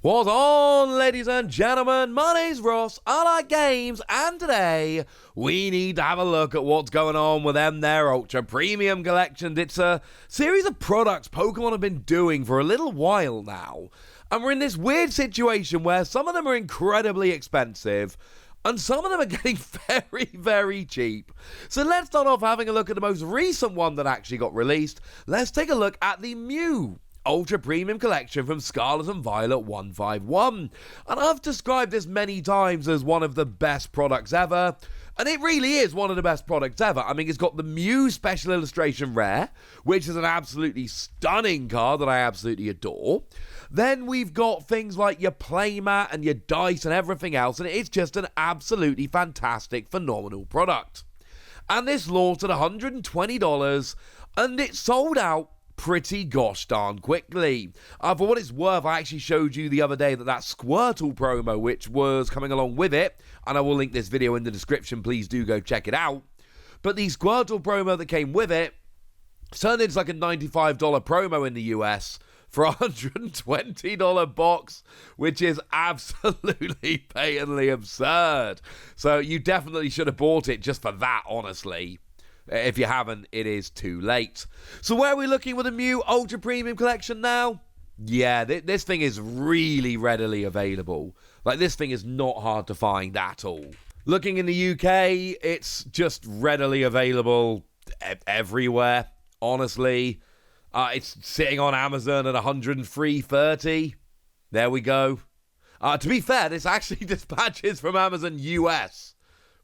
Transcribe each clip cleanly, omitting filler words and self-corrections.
What's on, ladies and gentlemen? My name's Ross, I like games, and today we need to have a look at what's going on with them there Ultra Premium Collection. It's a series of products Pokemon have been doing for a little while now, and we're in this weird situation where some of them are incredibly expensive, and some of them are getting very, very cheap. So let's start off having a look at the most recent one that actually got released. Let's take a look at the Mew Ultra Premium Collection from Scarlet and Violet 151. And I've described this many times as one of the best products ever. And it really is one of the best products ever. I mean, it's got the Mew Special Illustration Rare, which is an absolutely stunning card that I absolutely adore. Then we've got things like your playmat and your dice and everything else, and it's just an absolutely fantastic, phenomenal product. And this launched at $120, and it sold out pretty gosh darn quickly. For what it's worth, I actually showed you the other day that Squirtle promo, which was coming along with it, and I will link this video in the description, please do go check it out. But the Squirtle promo that came with it turned into like a $95 promo in the US for a $120 box, which is absolutely patently absurd. So you definitely should have bought it just for that, honestly. If you haven't, it is too late. So where are we looking with the Mew Ultra Premium Collection now? Yeah, this thing is really readily available. Like, this thing is not hard to find at all. Looking in the UK, it's just readily available everywhere, honestly. It's sitting on Amazon at $103.30. There we go. To be fair, this actually dispatches from Amazon US,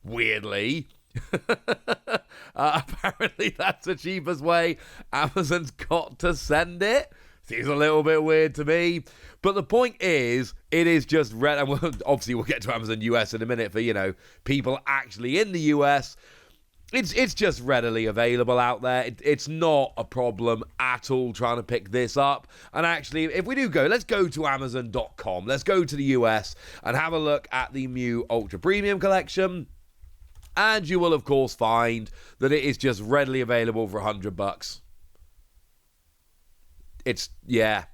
weirdly. Apparently that's the cheapest way Amazon's got to send it. Seems a little bit weird to me, but the point is, it is just and obviously we'll get to Amazon US in a minute for, you know, people actually in the US. It's just readily available out there. It's not a problem at all trying to pick this up. And actually, if we do go, let's go to Amazon.com. Let's go to the US and have a look at the Mew Ultra Premium Collection. And you will, of course, find that it is just readily available for $100. It's, yeah,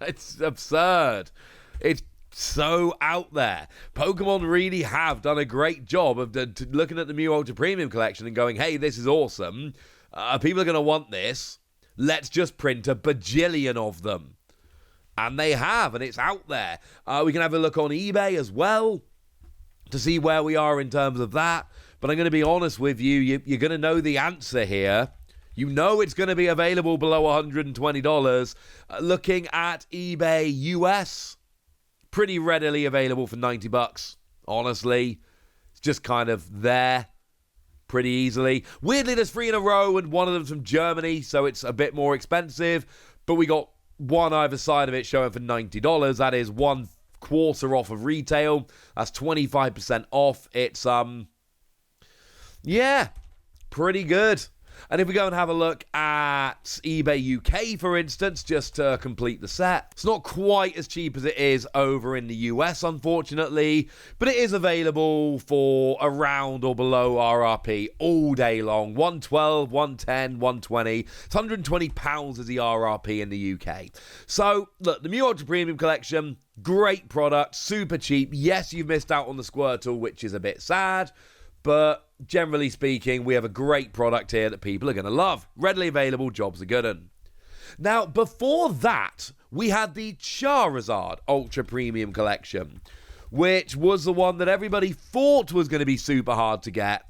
it's absurd. It's so out there. Pokemon really have done a great job of looking at the Mew Ultra Premium Collection and going, hey, this is awesome. People are going to want this. Let's just print a bajillion of them. And they have, and it's out there. We can have a look on eBay as well to see where we are in terms of that. But I'm going to be honest with you, you're going to know the answer here. You know it's going to be available below $120. Looking at eBay US, pretty readily available for $90. Honestly, it's just kind of there pretty easily. Weirdly, there's 3 in a row, and one of them's from Germany, so it's a bit more expensive. But we got one either side of it showing for $90. That is 1/4 off of retail. That's 25% off. It's yeah, pretty good. And if we go and have a look at eBay UK, for instance, just to complete the set, it's not quite as cheap as it is over in the US, unfortunately, but it is available for around or below RRP all day long. 112, 110, 120. It's £120 is the RRP in the UK. So, look, the Mew Ultra Premium Collection, great product, super cheap. Yes, you've missed out on the Squirtle, which is a bit sad, but generally speaking, we have a great product here that people are going to love. Readily available, jobs are good. Now, before that, we had the Charizard Ultra Premium Collection, which was the one that everybody thought was going to be super hard to get,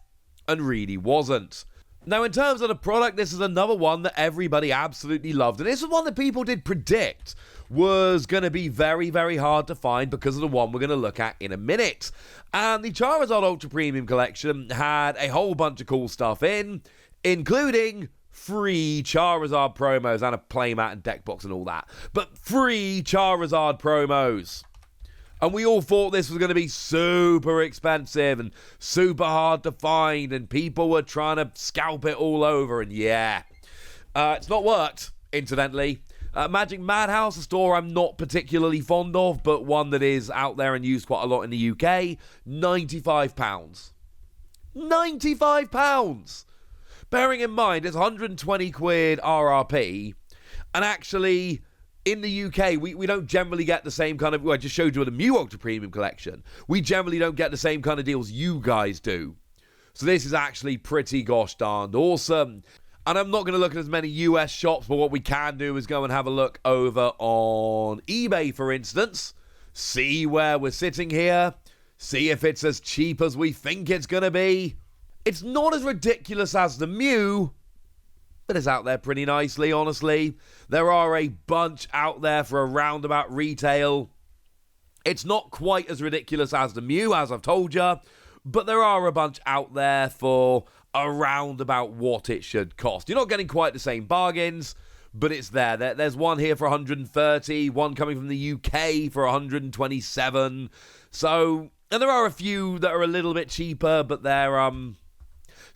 and really wasn't. Now, in terms of the product, this is another one that everybody absolutely loved, and this is one that people did predict was going to be very, very hard to find because of the one we're going to look at in a minute. And the Charizard Ultra Premium Collection had a whole bunch of cool stuff including free Charizard promos and a playmat and deck box and all that. But free Charizard promos. And we all thought this was going to be super expensive and super hard to find, and people were trying to scalp it all over, and yeah. It's not worked, incidentally. Magic Madhouse, a store I'm not particularly fond of, but one that is out there and used quite a lot in the UK, £95. £95! Bearing in mind, it's 120 quid RRP, and actually, in the UK, we don't generally get the same kind of... Well, I just showed you the Mew Ultra Premium Collection. We generally don't get the same kind of deals you guys do. So this is actually pretty gosh darned awesome. And I'm not going to look at as many US shops, but what we can do is go and have a look over on eBay, for instance. See where we're sitting here. See if it's as cheap as we think it's going to be. It's not as ridiculous as the Mew, but it's out there pretty nicely, honestly. There are a bunch out there for a roundabout retail. It's not quite as ridiculous as the Mew, as I've told you, but there are a bunch out there for around about what it should cost. You're not getting quite the same bargains, but it's there. There's one here for 130, one coming from the UK for 127. So, and there are a few that are a little bit cheaper, but they're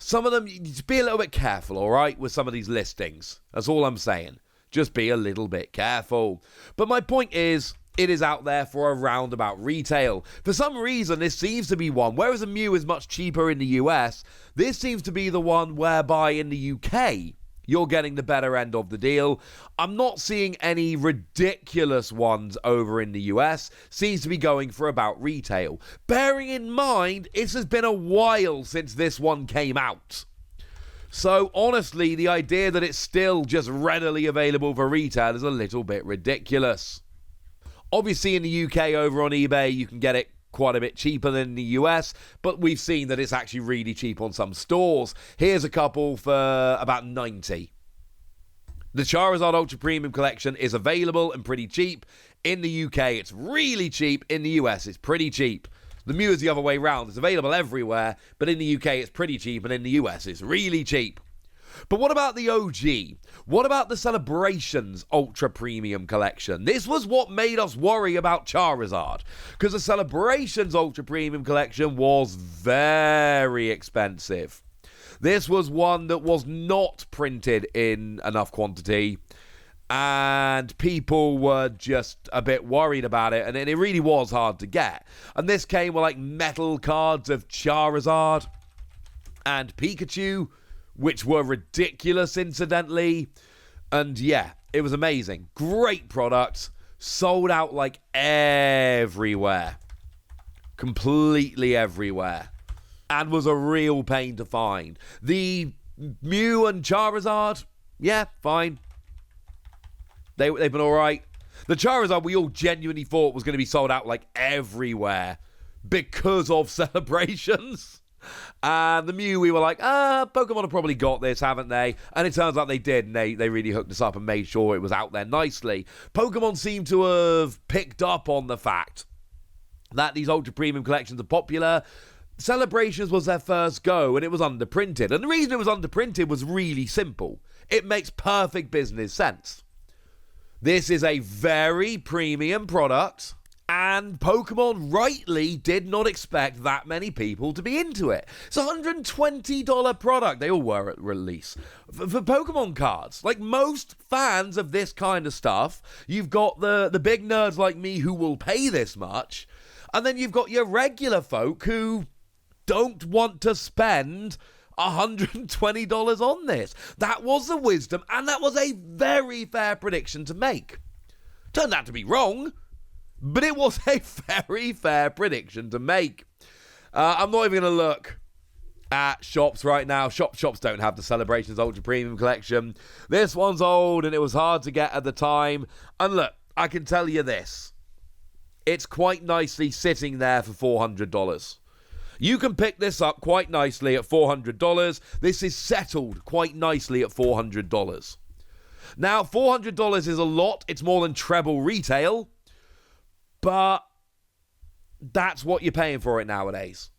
some of them, just be a little bit careful, all right, with some of these listings. That's all I'm saying. Just be a little bit careful. But my point is, it is out there for a roundabout retail. For some reason, this seems to be one, whereas a Mew is much cheaper in the US, this seems to be the one whereby in the UK, you're getting the better end of the deal. I'm not seeing any ridiculous ones over in the US. Seems to be going for about retail. Bearing in mind, it has been a while since this one came out. So honestly, the idea that it's still just readily available for retail is a little bit ridiculous. Obviously in the UK over on eBay, you can get it quite a bit cheaper than in the US, but we've seen that it's actually really cheap on some stores. Here's a couple for about 90. The Charizard Ultra Premium Collection is available and pretty cheap. In the UK, it's really cheap. In the US, it's pretty cheap. The Mew is the other way round. It's available everywhere, but in the UK, it's pretty cheap, and in the US, it's really cheap. But what about the OG? What about the Celebrations Ultra Premium Collection? This was what made us worry about Charizard, because the Celebrations Ultra Premium Collection was very expensive. This was one that was not printed in enough quantity, and people were just a bit worried about it, and it really was hard to get. And this came with like metal cards of Charizard and Pikachu, which were ridiculous, incidentally. And yeah, it was amazing. Great product. Sold out like everywhere. Completely everywhere. And was a real pain to find. The Mew and Charizard, yeah, fine. They've been alright. The Charizard we all genuinely thought was going to be sold out like everywhere because of celebrations. And the Mew, we were like, Pokemon have probably got this, haven't they? And it turns out they did, and they really hooked us up and made sure it was out there nicely. Pokemon seem to have picked up on the fact that these Ultra Premium collections are popular. Celebrations was their first go, and it was underprinted. And the reason it was underprinted was really simple. It makes perfect business sense. This is a very premium product, and Pokemon rightly did not expect that many people to be into it. It's a $120 product. They all were at release. For Pokemon cards. Like most fans of this kind of stuff, you've got the big nerds like me who will pay this much, and then you've got your regular folk who don't want to spend $120 on this. That was the wisdom, and that was a very fair prediction to make. Turned out to be wrong, but it was a very fair prediction to make. I'm not even going to look at shops right now. Shops don't have the Celebrations Ultra Premium Collection. This one's old, and it was hard to get at the time. And look, I can tell you this. It's quite nicely sitting there for $400. You can pick this up quite nicely at $400. This is settled quite nicely at $400. Now, $400 is a lot. It's more than treble retail. But that's what you're paying for it nowadays.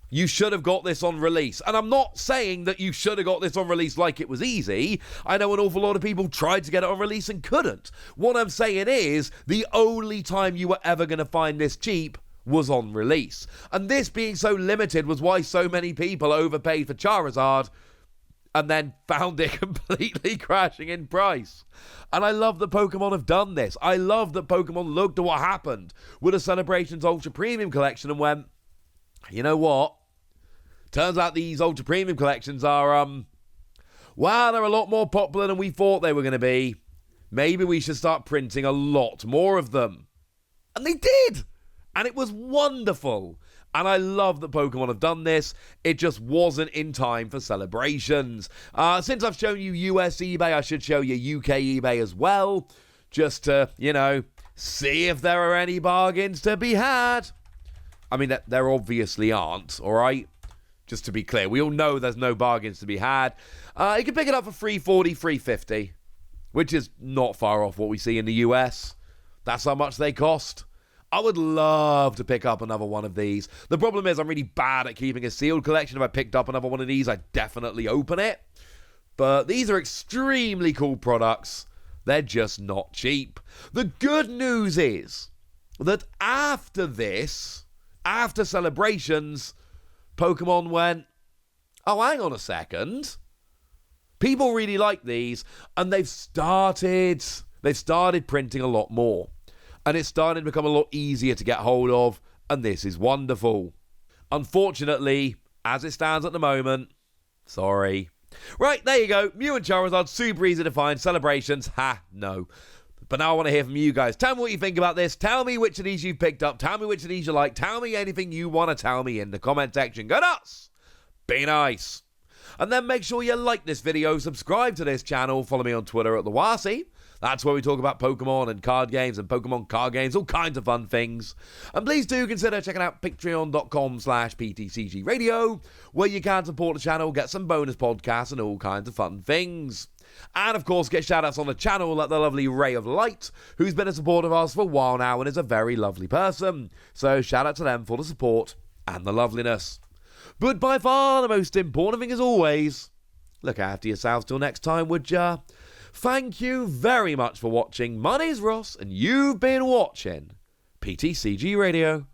You should have got this on release. And I'm not saying that you should have got this on release like it was easy. I know an awful lot of people tried to get it on release and couldn't. What I'm saying is, the only time you were ever going to find this cheap was on release. And this being so limited was why so many people overpaid for Charizard and then found it completely crashing in price. And I love that Pokemon have done this. I love that Pokemon looked at what happened with the Celebrations Ultra Premium Collection and went, you know what? Turns out these Ultra Premium Collections are, wow, they're a lot more popular than we thought they were going to be. maybe we should start printing a lot more of them. And they did! And it was wonderful. And I love that Pokemon have done this. It just wasn't in time for celebrations. Since I've shown you US eBay, I should show you UK eBay as well. Just to, see if there are any bargains to be had. I mean, there obviously aren't, alright? Just to be clear, we all know there's no bargains to be had. You can pick it up for $340, $350, which is not far off what we see in the US. That's how much they cost. I would love to pick up another one of these. The problem is I'm really bad at keeping a sealed collection. If I picked up another one of these, I'd definitely open it. But these are extremely cool products. They're just not cheap. The good news is that after this, after celebrations, Pokemon went, oh, hang on a second. People really like these, and they've started printing a lot more. And it's starting to become a lot easier to get hold of, and this is wonderful. Unfortunately, as it stands at the moment, sorry. Right, there you go. Mew and Charizard, super easy to find. Celebrations, no. But now I want to hear from you guys. Tell me what you think about this. Tell me which of these you've picked up. Tell me which of these you like. Tell me anything you want to tell me in the comment section. Go nuts! Be nice. And then make sure you like this video, subscribe to this channel, follow me on Twitter at TheWasi. That's where we talk about Pokemon and card games and Pokemon card games, all kinds of fun things. And please do consider checking out patreon.com/PTCG Radio, where you can support the channel, get some bonus podcasts and all kinds of fun things. And of course, get shoutouts on the channel like the lovely Ray of Light, who's been a supporter of ours for a while now and is a very lovely person. So shout out to them for the support and the loveliness. But by far the most important thing as always, look after yourselves till next time, would ya? Thank you very much for watching. My name's Ross, and you've been watching PTCG Radio.